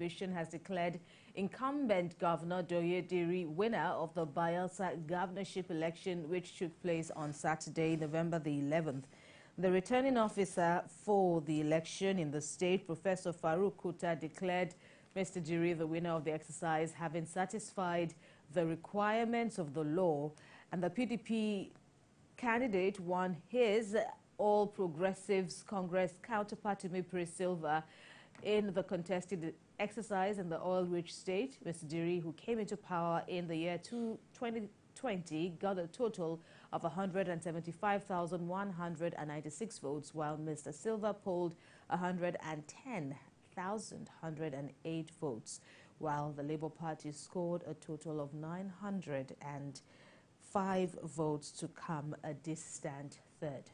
Has declared incumbent Governor Douye Diri winner of the Bayelsa governorship election, which took place on Saturday, November the 11th. The returning officer for the election in the state, Professor Farouk Kuta, declared Mr. Diri the winner of the exercise, having satisfied the requirements of the law, and the PDP candidate won his All Progressives Congress counterpart, Mipri Silva, in the contested exercise in the oil-rich state. Mr. Diri, who came into power in the year 2020, got a total of 175,196 votes, while Mr. Silva polled 110,108 votes, while the Labour Party scored a total of 905 votes to come a distant third.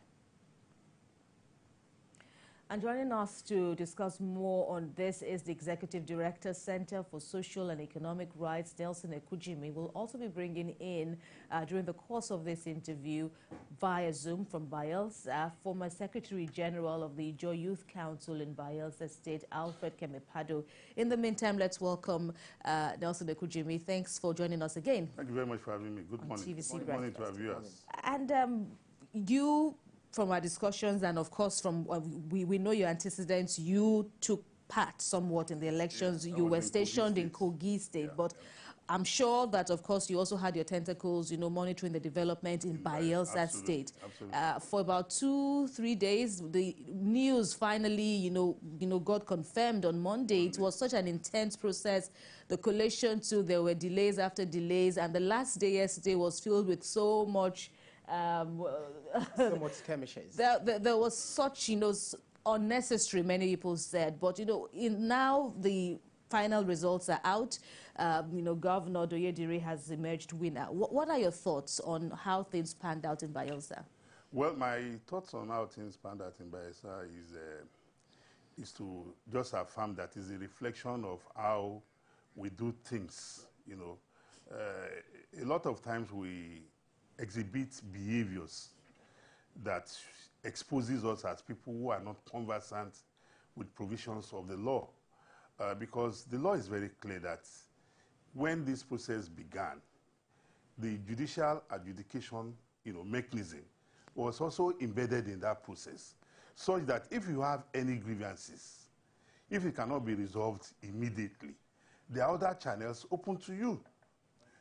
And joining us to discuss more on this is the Executive Director, Center for Social and Economic Rights, Nelson Ekujimi. We'll also be bringing in, during the course of this interview, via Zoom from Bayelsa, former Secretary General of the Ijaw Youth Council in Bayelsa State, Alfred Kemepado. In the meantime, let's welcome Nelson Ekujimi. Thanks for joining us again. Thank you very much for having me. Good morning. TVC Good morning to our viewers. And you, from our discussions, and of course from we know your antecedents, you took part somewhat in the elections. Yeah, you were stationed in Kogi State, but I'm sure that, of course, you also had your tentacles, monitoring the development in Bayelsa State. Absolutely. For about 2-3 days, the news finally, got confirmed on Monday. It was such an intense process. The collation too, there were delays after delays, and the last day yesterday was filled with so much. So much skirmishes. There was such, unnecessary, many people said. But, now the final results are out. Governor Douye Diri has emerged winner. What are your thoughts on how things panned out in Bayelsa? Well, my thoughts on how things panned out in Bayelsa is to just affirm that is a reflection of how we do things. A lot of times we exhibit behaviors that exposes us as people who are not conversant with provisions of the law. Because the law is very clear that when this process began, the judicial adjudication mechanism was also embedded in that process, such that if you have any grievances, if it cannot be resolved immediately, there are other channels open to you.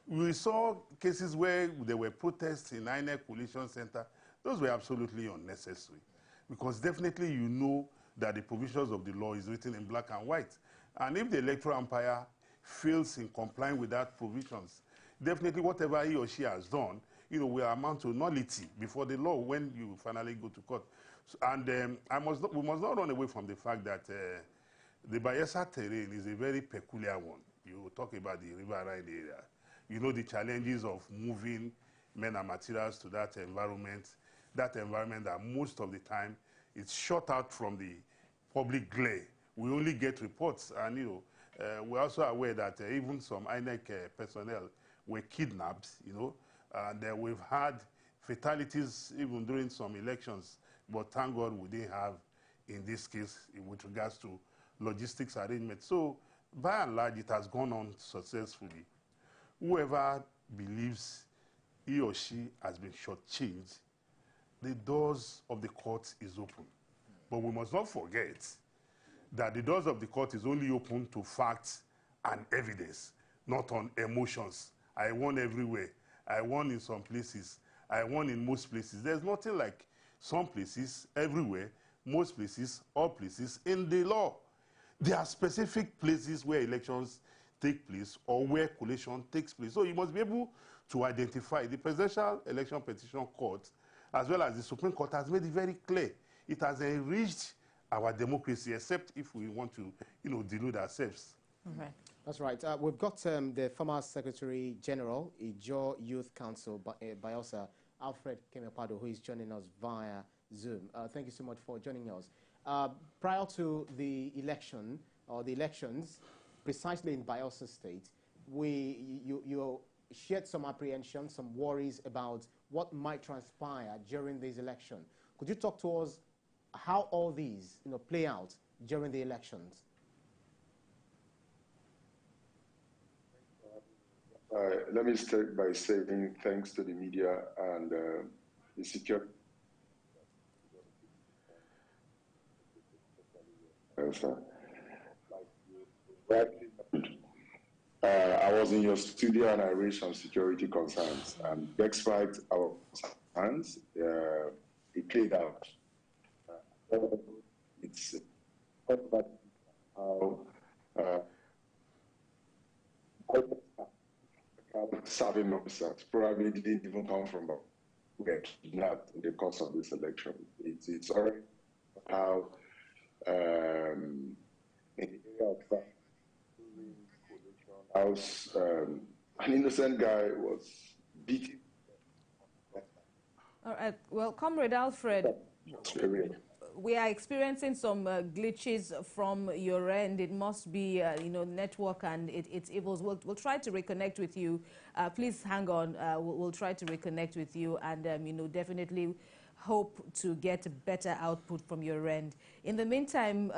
We saw cases where there were protests in INEC Coalition Center. Those were absolutely unnecessary, because definitely you know that the provisions of the law is written in black and white. And if the electoral umpire fails in complying with that provisions, definitely whatever he or she has done, will amount to nullity before the law when you finally go to court. And we must not run away from the fact that the Bayelsa terrain is a very peculiar one. You talk about the riverine area. The challenges of moving men and materials to that environment that most of the time is shut out from the public glare. We only get reports, and we're also aware that even some INEC personnel were kidnapped, and we've had fatalities even during some elections, but thank God we didn't have in this case with regards to logistics arrangements. So by and large, it has gone on successfully. Whoever believes he or she has been shortchanged, the doors of the court is open. But we must not forget that the doors of the court is only open to facts and evidence, not on emotions. I won everywhere. I won in some places. I won in most places. There's nothing like some places, everywhere, most places, all places in the law. There are specific places where elections take place or where collation takes place. So you must be able to identify. The Presidential Election Petition Court, as well as the Supreme Court, has made it very clear. It has enriched our democracy, except if we want to, delude ourselves. Okay. That's right. We've got the former Secretary General, Ijaw Youth Council, Bayelsa, Alfred Kemepado, who is joining us via Zoom. Thank you so much for joining us. Prior to the election, or the elections, precisely in Bayelsa State, you shared some apprehension, some worries about what might transpire during this election. Could you talk to us how all these play out during the elections? Let me start by saying thanks to the media and the security. I was in your studio and I raised some security concerns. And despite our concerns, it played out. It's how serving officers probably didn't even come from were kidnapped in the course of this election. It's already how in the area of house, an innocent guy was beaten. All right. Well, Comrade Alfred, we are experiencing some glitches from your end. It must be, network and its evils. We'll try to reconnect with you. Please hang on. We'll try to reconnect with you and, definitely hope to get better output from your end. In the meantime,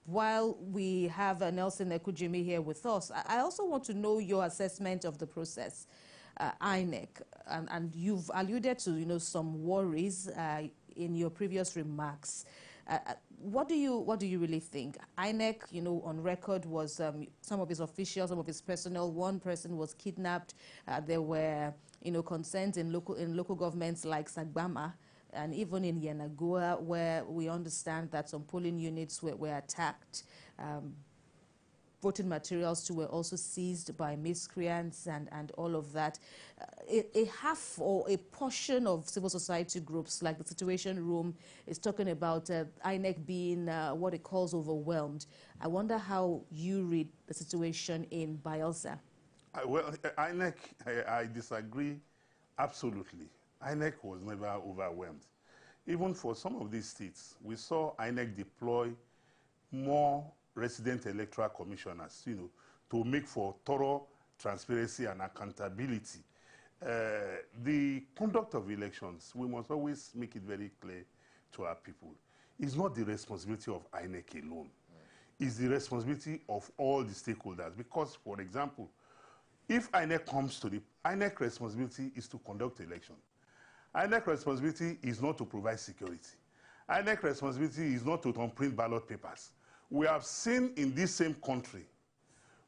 while we have Nelson Ekujimi here with us, I also want to know your assessment of the process, INEC, and you've alluded to, some worries in your previous remarks. What do you really think? INEC, on record was some of his officials, some of his personnel. One person was kidnapped. There were, concerns in local governments like Sagbama, and even in Yenagoa, where we understand that some polling units were attacked. Voting materials too were also seized by miscreants and all of that. A half or a portion of civil society groups, like the Situation Room, is talking about INEC being what it calls overwhelmed. I wonder how you read the situation in Bayelsa. Well, INEC, I disagree absolutely. INEC was never overwhelmed. Even for some of these states, we saw INEC deploy more resident electoral commissioners, to make for thorough transparency and accountability. The conduct of elections, we must always make it very clear to our people. It's not the responsibility of INEC alone. It's the responsibility of all the stakeholders. Because, for example, if INEC comes to the INEC responsibility is to conduct election. INEC responsibility is not to provide security. INEC responsibility is not to print ballot papers. We have seen in this same country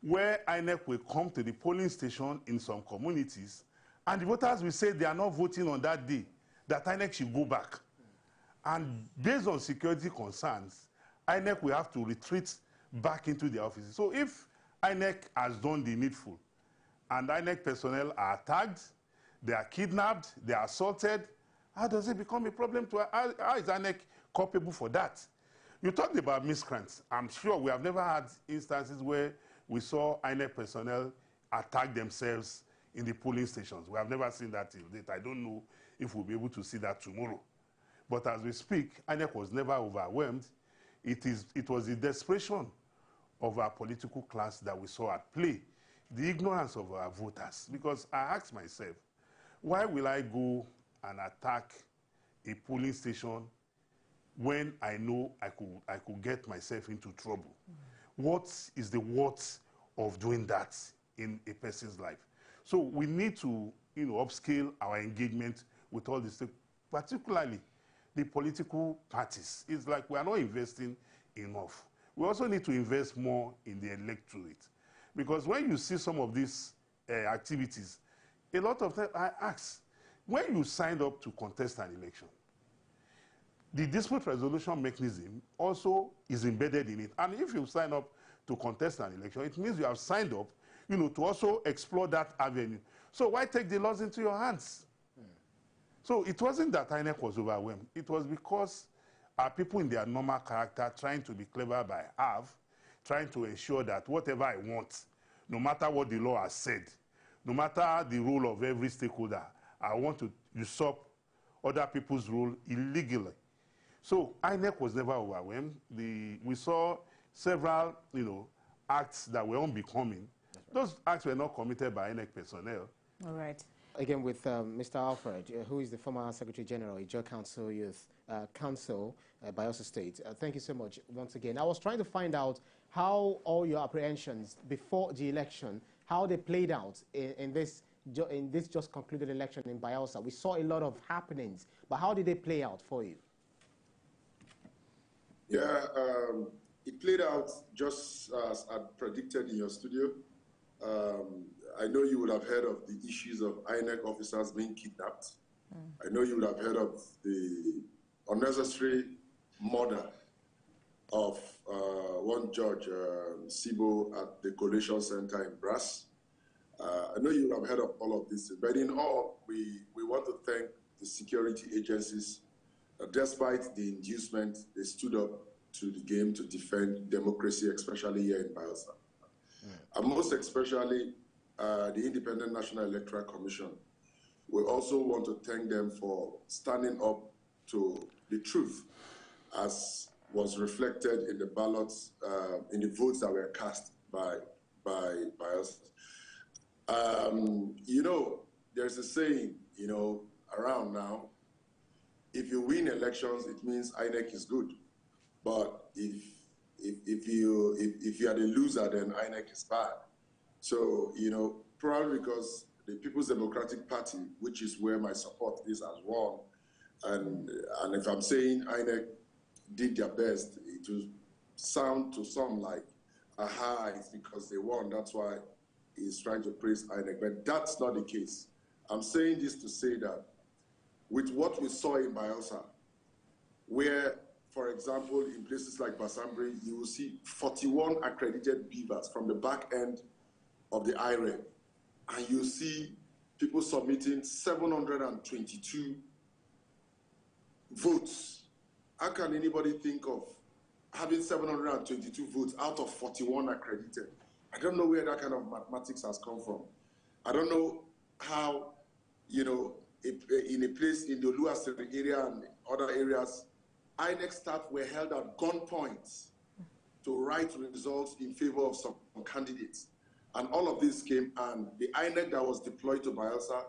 where INEC will come to the polling station in some communities and the voters will say they are not voting on that day, that INEC should go back. And based on security concerns, INEC will have to retreat back into their offices. So if INEC has done the needful and INEC personnel are tagged, they are kidnapped, they are assaulted, how does it become a problem to how is INEC culpable for that? You talked about miscreants. I'm sure we have never had instances where we saw INEC personnel attack themselves in the polling stations. We have never seen that till date. I don't know if we'll be able to see that tomorrow. But as we speak, INEC was never overwhelmed. It was the desperation of our political class that we saw at play, the ignorance of our voters. Because I asked myself, why will I go and attack a polling station when I know I could get myself into trouble? What is the worth of doing that in a person's life? So we need to, upscale our engagement with all this, particularly the political parties. It's like we are not investing enough. We also need to invest more in the electorate. Because when you see some of these activities, a lot of times I ask, when you signed up to contest an election, the dispute resolution mechanism also is embedded in it. And if you sign up to contest an election, it means you have signed up, to also explore that avenue. So why take the laws into your hands? So it wasn't that INEC was overwhelmed. It was because our people in their normal character trying to be clever by half, trying to ensure that whatever I want, no matter what the law has said, no matter the role of every stakeholder, I want to usurp other people's role illegally. So INEC was never overwhelmed. We saw several, acts that were unbecoming. Right. Those acts were not committed by INEC personnel. All right. Again with Mr. Alfred, who is the former Secretary General, Ijaw Council Youth Council, Bayelsa State. Thank you so much once again. I was trying to find out how all your apprehensions before the election how they played out in this just concluded election in Bayelsa. We saw a lot of happenings, but how did they play out for you? Yeah, it played out just as I predicted in your studio. I know you would have heard of the issues of INEC officers being kidnapped. I know you would have heard of the unnecessary murder of one judge, Sibo, at the Collation Center in Brass. I know you would have heard of all of this, but in all, we want to thank the security agencies. Despite the inducement, they stood up to the game to defend democracy, especially here in Bayelsa. And most especially, the Independent National Electoral Commission. We also want to thank them for standing up to the truth, as was reflected in the ballots, in the votes that were cast by us. You know, there's a saying, you know, around now, if you win elections, it means INEC is good. But if you are the loser, then INEC is bad. So, you know, probably because the People's Democratic Party, which is where my support is, has won. And if I'm saying INEC did their best, it will sound to some like, aha, it's because they won. That's why he's trying to praise INEC. But that's not the case. I'm saying this to say that with what we saw in Bayelsa, where, for example, in places like Basambre, you will see 41 accredited beavers from the back end of the IREB, and you see people submitting 722 votes. How can anybody think of having 722 votes out of 41 accredited? I don't know where that kind of mathematics has come from. I don't know how, you know, in a place in the Oluwasiri area and other areas, INEC staff were held at gunpoint to write results in favor of some candidates. And all of this came, and the INEC that was deployed to Bayelsa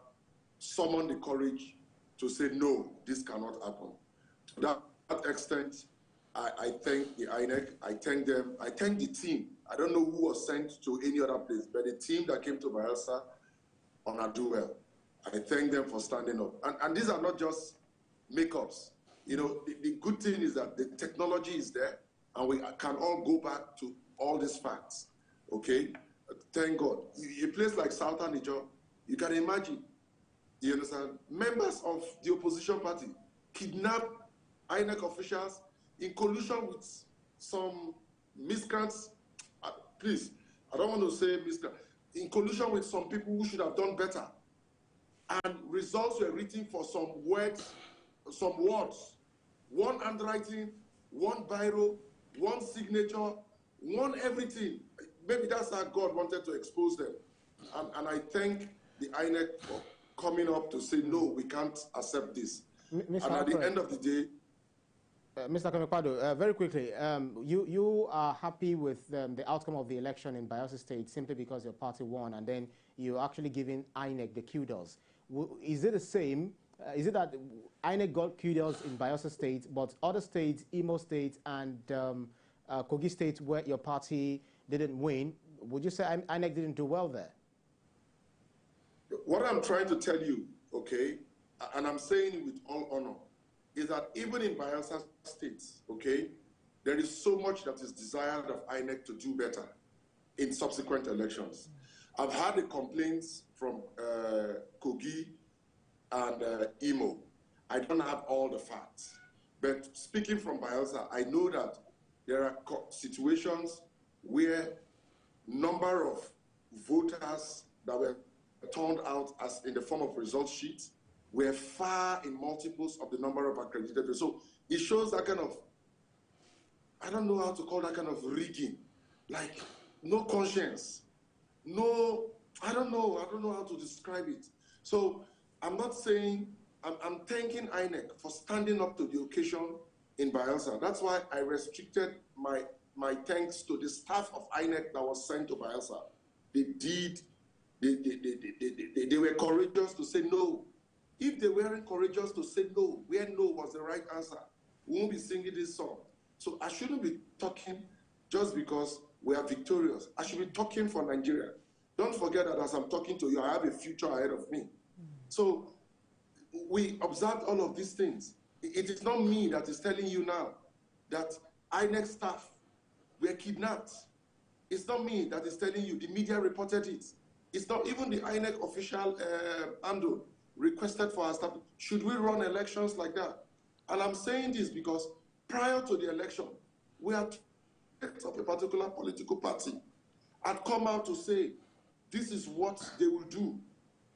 summoned the courage to say, no, this cannot happen. To that extent, I thank the INEC, I thank them, I thank the team. I don't know who was sent to any other place, but the team that came to Bayelsa on a do well. I thank them for standing up. And these are not just makeups. You know, the good thing is that the technology is there, and we can all go back to all these facts, okay? Thank God. A place like Southern Niger, you can imagine, you understand, members of the opposition party kidnap INEC officials in collusion with some miscreants. Please, I don't want to say miscreants. In collusion with some people who should have done better. And results were written for some words, one handwriting, one biro, one signature, one everything. Maybe that's how God wanted to expose them. And I thank the INEC for coming up to say, no, we can't accept this. And at the end of the day, Mr. Kamepado, very quickly, you are happy with the outcome of the election in Bayelsa State simply because your party won, and then you're actually giving INEC the kudos. Is it the same? Is it that INEC got kudos in Bayelsa State, but other states, Imo State and Kogi State, where your party didn't win, would you say INEC didn't do well there? What I'm trying to tell you, okay, and I'm saying it with all honor, is that even in Bayelsa State, okay, there is so much that is desired of INEC to do better in subsequent elections. I've had the complaints from Kogi and Imo. I don't have all the facts. But speaking from Bayelsa, I know that there are situations where number of voters that were turned out as in the form of result sheets were far in multiples of the number of accredited. So it shows that kind of, I don't know how to call that kind of rigging, like no conscience, no, I don't know how to describe it. So I'm not saying, I'm thanking INEC for standing up to the occasion in Bayelsa. That's why I restricted my thanks to the staff of INEC that was sent to Bayelsa. They were courageous to say no. If they weren't courageous to say no, where no was the right answer, we won't be singing this song. So I shouldn't be talking just because we are victorious. I should be talking for Nigeria. Don't forget that as I'm talking to you, I have a future ahead of me. So we observed all of these things. It is not me that is telling you now that INEC staff were kidnapped. It's not me that is telling you. The media reported it. It's not even the INEC official handle requested for our staff. Should we run elections like that? And I'm saying this because prior to the election, we had of a particular political party had come out to say, this is what they will do.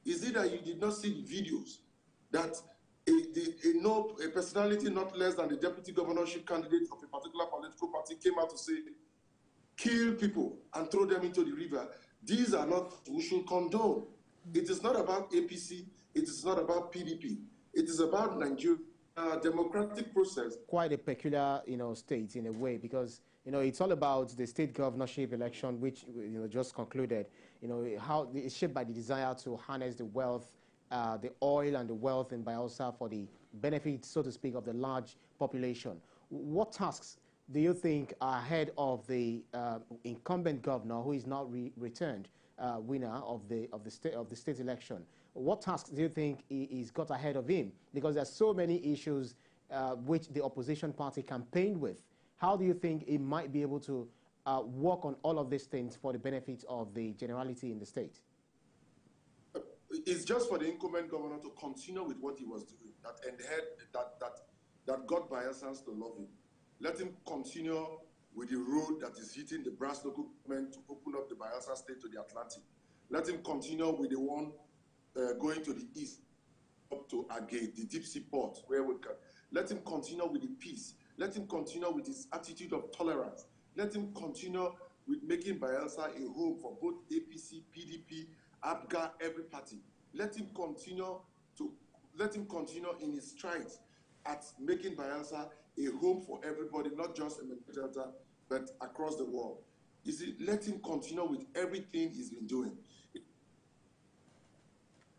Is it that you did not see the videos that a personality not less than the deputy governorship candidate of a particular political party came out to say, kill people and throw them into the river? These are not, we should condone. It is not about APC, it is not about PDP. It is about Nigeria democratic process. Quite a peculiar, state in a way, because it's all about the state governorship election, which just concluded. How it's shaped by the desire to harness the wealth, the oil and the wealth in Bayelsa for the benefit, so to speak, of the large population. What tasks do you think are ahead of the incumbent governor, who is now returned winner of the state election? What tasks do you think he's got ahead of him? Because there's so many issues which the opposition party campaigned with. How do you think he might be able to work on all of these things for the benefit of the generality in the state? It's just for the incumbent governor to continue with what he was doing, that got Bayelsans to love him. Let him continue with the road that is hitting the brass local government to open up the Bayelsa state to the Atlantic. Let him continue with the one going to the east, up to Agate, the deep sea port, where we can. Let him continue with the peace. Let him continue with his attitude of tolerance. Let him continue with making Bayelsa a home for both APC, PDP, APGA, every party. Let him continue in his strides at making Bayelsa a home for everybody, not just in the Delta, but across the world. You see, let him continue with everything he's been doing.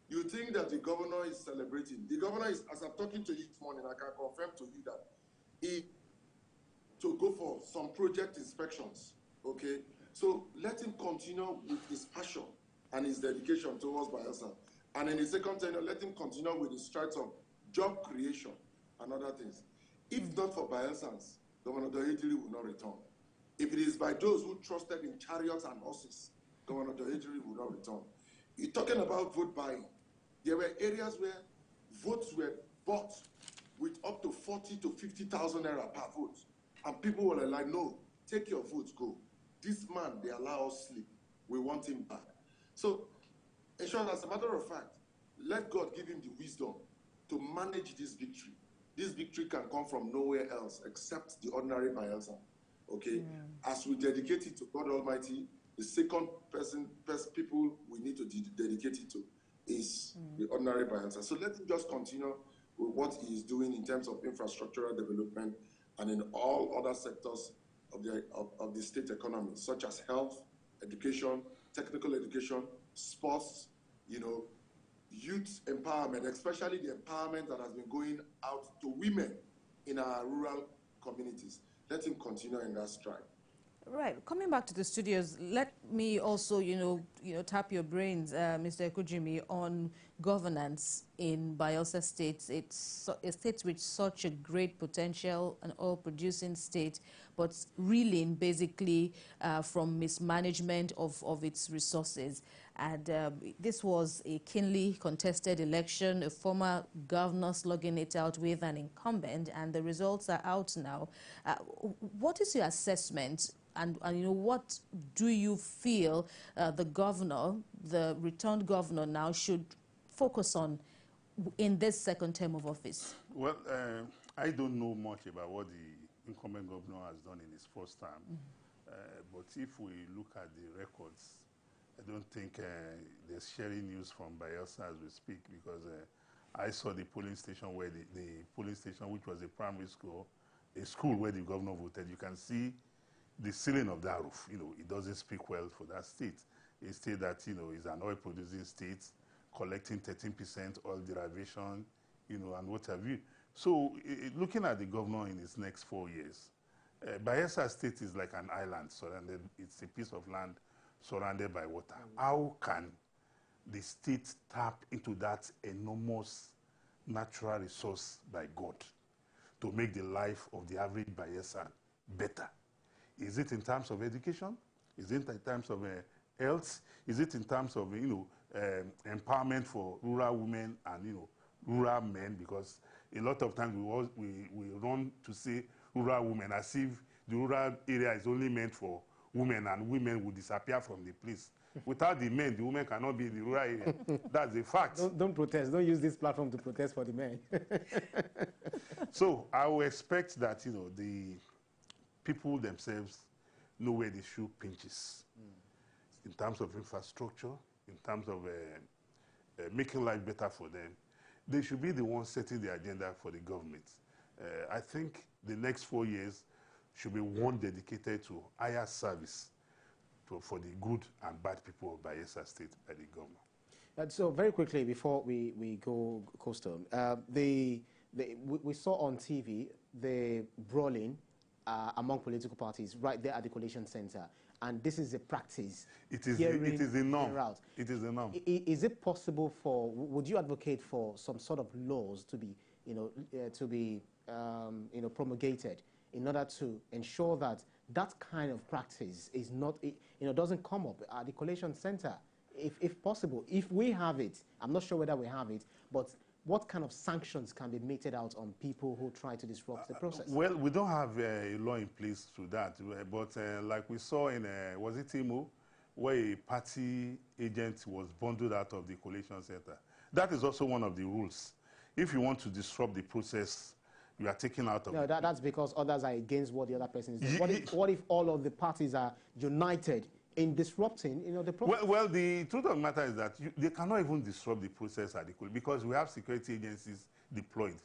You think that the governor is celebrating. The governor is, as I'm talking to you this morning, I can confirm to you that he to go for some project inspections, okay? So let him continue with his passion and his dedication towards Bayelsa. And in the second tenure, let him continue with his strides of job creation and other things. If not for Bayelsans, Governor Douye Diri will not return. If it is by those who trusted in chariots and horses, Governor Douye Diri will not return. You're talking about vote buying. There were areas where votes were bought with up to 40 to 50,000 naira per vote. And people were like, no, take your votes, go. This man, they allow us sleep. We want him back. So, in short, as a matter of fact, let God give him the wisdom to manage this victory. This victory can come from nowhere else except the ordinary Bayelsa. Okay? Yeah. As we dedicate it to God Almighty, the second people we need to dedicate it to is the ordinary Bayelsa. So let him just continue with what he is doing in terms of infrastructural development and in all other sectors of the state economy, such as health, education, technical education, sports, youth empowerment, especially the empowerment that has been going out to women in our rural communities. Let him continue in that stride. Right. Coming back to the studios, let me also, tap your brains, Mr. Ekujimi, on governance in Bayelsa State. It's a state with such a great potential, an oil-producing state, but reeling basically from mismanagement of its resources. And this was a keenly contested election, a former governor slugging it out with an incumbent, and the results are out now. What is your assessment? And what do you feel the governor, the returned governor now, should focus on in this second term of office? Well, I don't know much about what the incumbent governor has done in his first term. But if we look at the records, I don't think there's sharing news from Bayelsa as we speak, because I saw the polling station where the polling station, which was a primary school, a school where the governor voted. You can see the ceiling of that roof. It doesn't speak well for that state. A state that, is an oil-producing state, collecting 13% oil derivation, and what have you. So looking at the governor in his next 4 years, Bayelsa State is like an island, so and it's a piece of land surrounded by water. How can the state tap into that enormous natural resource by God to make the life of the average Bayelsa better? Is it in terms of education? Is it in terms of health? Is it in terms of empowerment for rural women and rural men? Because a lot of times we run to say rural women as if the rural area is only meant for women and women will disappear from the place. Without the men, the women cannot be in the rural area. That's a fact. Don't protest. Don't use this platform to protest for the men. So I would expect that the people themselves know where the shoe pinches in terms of infrastructure, in terms of making life better for them. They should be the ones setting the agenda for the government. I think the next 4 years should be one dedicated to higher service for the good and bad people of Bayelsa State by the government. And so very quickly, before we go coastal, we saw on TV the brawling among political parties right there at the collation center. And this is a practice. It is the norm. It is the norm. Is it possible would you advocate for some sort of laws to be, promulgated in order to ensure that that kind of practice is not, doesn't come up at the collation center, if possible? If we have it, I'm not sure whether we have it, but what kind of sanctions can be meted out on people who try to disrupt the process? Well, we don't have a law in place to that, but like we saw in, was it Imo, where a party agent was bundled out of the collation center. That is also one of the rules. If you want to disrupt the process, you are taken out of it. No, that's because others are against what the other person is doing. What if all of the parties are united in disrupting, the process? Well, the truth of the matter is that they cannot even disrupt the process at the college because we have security agencies deployed.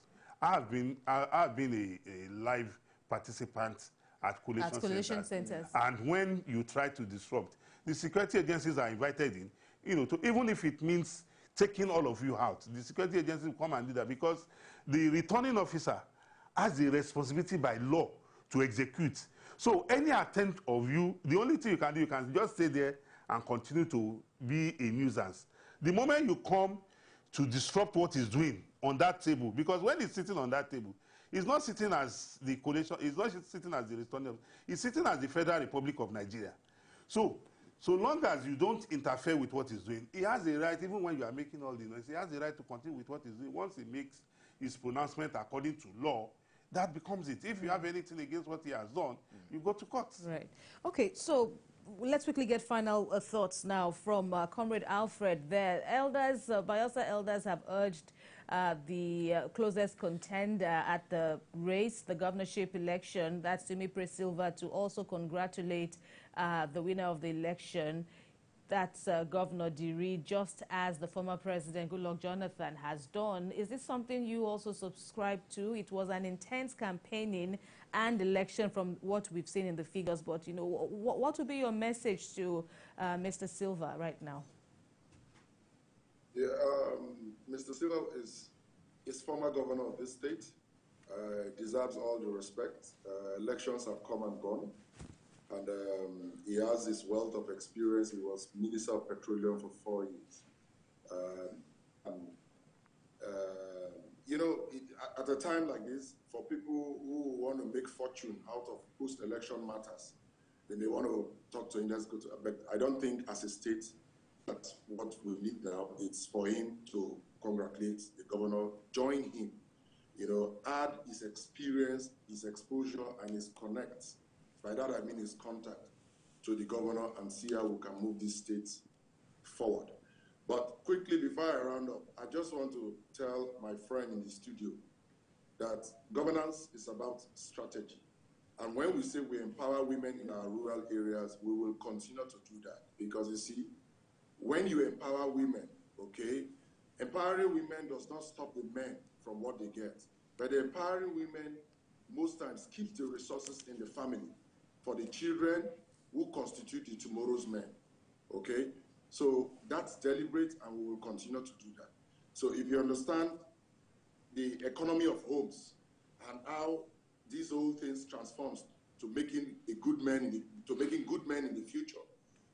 I have been a live participant at collation centers. And when you try to disrupt, the security agencies are invited in, even if it means taking all of you out, the security agencies will come and do that because the returning officer has the responsibility by law to execute. So any attempt of you, the only thing you can do, you can just stay there and continue to be a nuisance. The moment you come to disrupt what he's doing on that table, because when he's sitting on that table, he's not sitting as the collation, he's not sitting as the returning, he's sitting as the Federal Republic of Nigeria. So long as you don't interfere with what he's doing, he has the right, even when you are making all the noise, he has the right to continue with what he's doing. Once he makes his pronouncement according to law, that becomes it. If you have anything against what he has done, you go to court. Right. Okay, so let's quickly get final thoughts now from Comrade Alfred there. Elders, Bayelsa elders have urged the closest contender at the race, the governorship election, that's Douye Silva, to also congratulate the winner of the election. That's Governor Diri, just as the former president, Goodluck Jonathan, has done. Is this something you also subscribe to? It was an intense campaigning and election from what we've seen in the figures, but, what would be your message to Mr. Silva right now? Yeah, Mr. Silva is former governor of this state. Deserves all the respect. Elections have come and gone. And he has this wealth of experience. He was Minister of Petroleum for 4 years. At a time like this, for people who want to make fortune out of post-election matters, then they want to talk to him. That's good. But I don't think as a state, that's what we need now. It's for him to congratulate the governor, join him, add his experience, his exposure, and his connects. By that I mean his contact to the governor and see how we can move this state forward. But quickly, before I round up, I just want to tell my friend in the studio that governance is about strategy. And when we say we empower women in our rural areas, we will continue to do that. Because you see, when you empower women, empowering women does not stop the men from what they get. But empowering women most times keeps the resources in the family for the children who constitute the tomorrow's men, So that's deliberate, and we will continue to do that. So if you understand the economy of homes and how these whole things transforms to making good men in the future,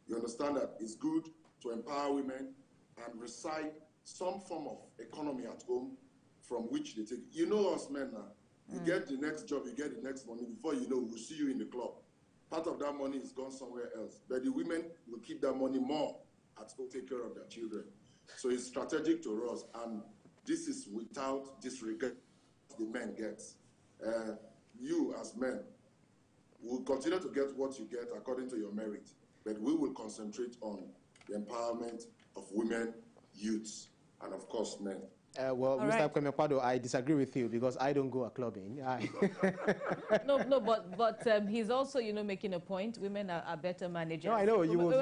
You understand that it's good to empower women and recite some form of economy at home from which they take. You know us men now. You get the next job, you get the next money. Before you know, we'll see you in the club. Part of that money is gone somewhere else. But the women will keep that money more at home, take care of their children. So it's strategic to us, and this is without disregard the men get. You as men will continue to get what you get according to your merit, but we will concentrate on the empowerment of women, youths, and of course men. Well, All Mr. right. Kwemekpado, I disagree with you because I don't go a clubbing. No, but he's also, making a point. Women are better managers. No, I know you will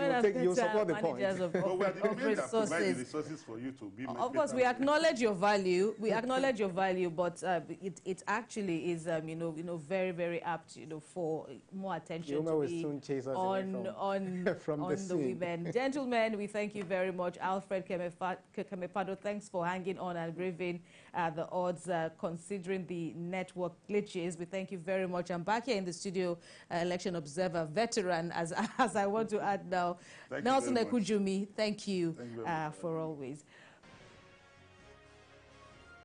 support the point. But we are the women that provide the resources. resources for you to be. Of course, we acknowledge your value. We acknowledge your value, but it actually is, very, very apt, for more attention to be on the women. Gentlemen, we thank you very much. Alfred Kemepado, thanks for hanging on and braving the odds, considering the network glitches. We thank you very much. I'm back here in the studio, election observer, veteran, as I want to add now. Nelson Ekujumi, thank you for always.